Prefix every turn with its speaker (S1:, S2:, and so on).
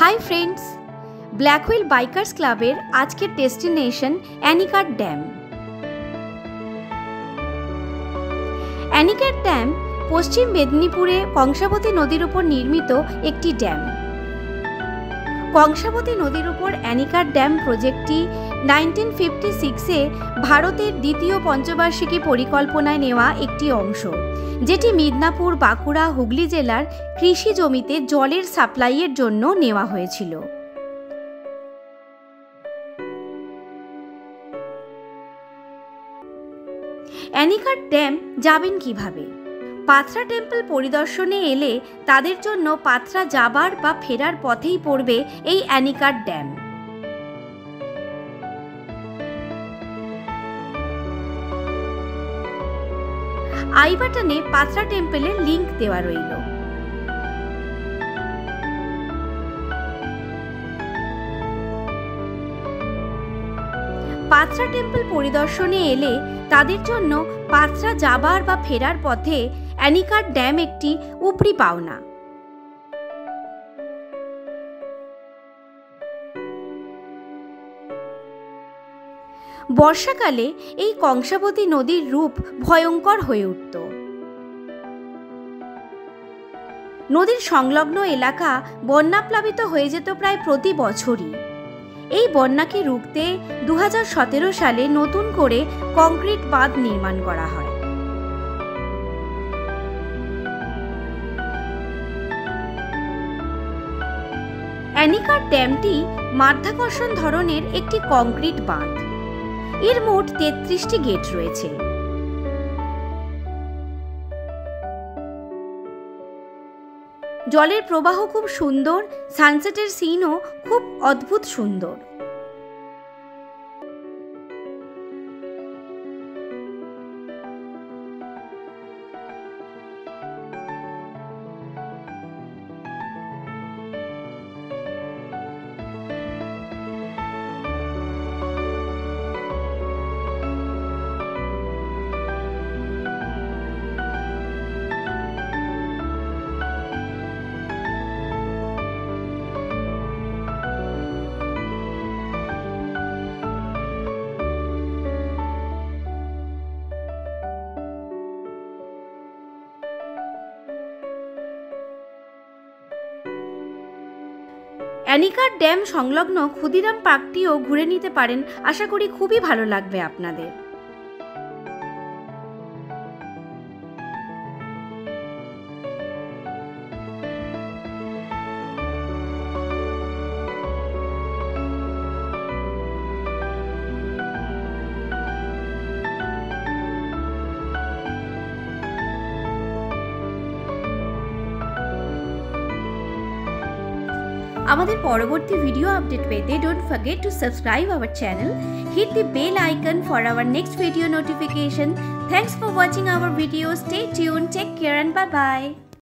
S1: Hi friends, black wheel bikers ক্লাবের আজকের destination অ্যানিকাট dam. অ্যানিকাট dam পশ্চিম মেদিনীপুরে কংসাবতী নদীর উপর নির্মিত একটি ড্যাম। কংসাবতী নদীর উপর অ্যানিকাট ড্যাম প্রজেক্টটি 1956-এ ভারতের দ্বিতীয় পঞ্চবার্ষিকী পরিকল্পনায় নেওয়া একটি অংশ, যেটি মিদনাপুর, বাঁকুড়া, হুগলি জেলার কৃষি জমিতে জলের সাপ্লাইয়ের জন্য নেওয়া হয়েছিল। অ্যানিকাট ড্যাম যাবেন কিভাবে? পাথরা টেম্পল পরিদর্শনে এলে তাদের জন্য পাথরা যাবার বা ফেরার পথেই পড়বে এই অ্যানিকাট ড্যাম। আই বাটনে পাথরা টেম্পলের লিংক দেওয়া রইল। পাথরা টেম্পল পরিদর্শনে এলে তাদের জন্য পাথরা যাবার বা ফেরার পথে অ্যানিকাট ড্যাম একটি উপরি পাওনা। বর্ষাকালে এই কংসাবতী নদীর রূপ ভয়ঙ্কর হয়ে উঠত। নদীর সংলগ্ন এলাকা বন্যাপ্লাবিত হয়ে যেত প্রায় প্রতি বছরই। এই বন্যাকে রুখতে 2017 সালে নতুন করে কংক্রিট বাঁধ নির্মাণ করা হয়। অ্যানিকাট ড্যামটি মাধ্যাকর্ষণ ধরনের একটি কংক্রিট বাঁধ। এর মোট 33টি গেট রয়েছে। জলের প্রবাহ খুব সুন্দর, সানসেটের সিনও খুব অদ্ভুত সুন্দর। অ্যানিকাট ড্যাম সংলগ্ন ক্ষুদিরাম পার্কটিও ঘুরে নিতে পারেন। আশা করি খুবই ভালো লাগবে আপনাদের। আমাদের পরবর্তী ভিডিও আপডেট পেতে don't forget to subscribe our channel, hit the bell icon for our next video notification. Thanks for watching our video. Stay tuned, take care and bye bye.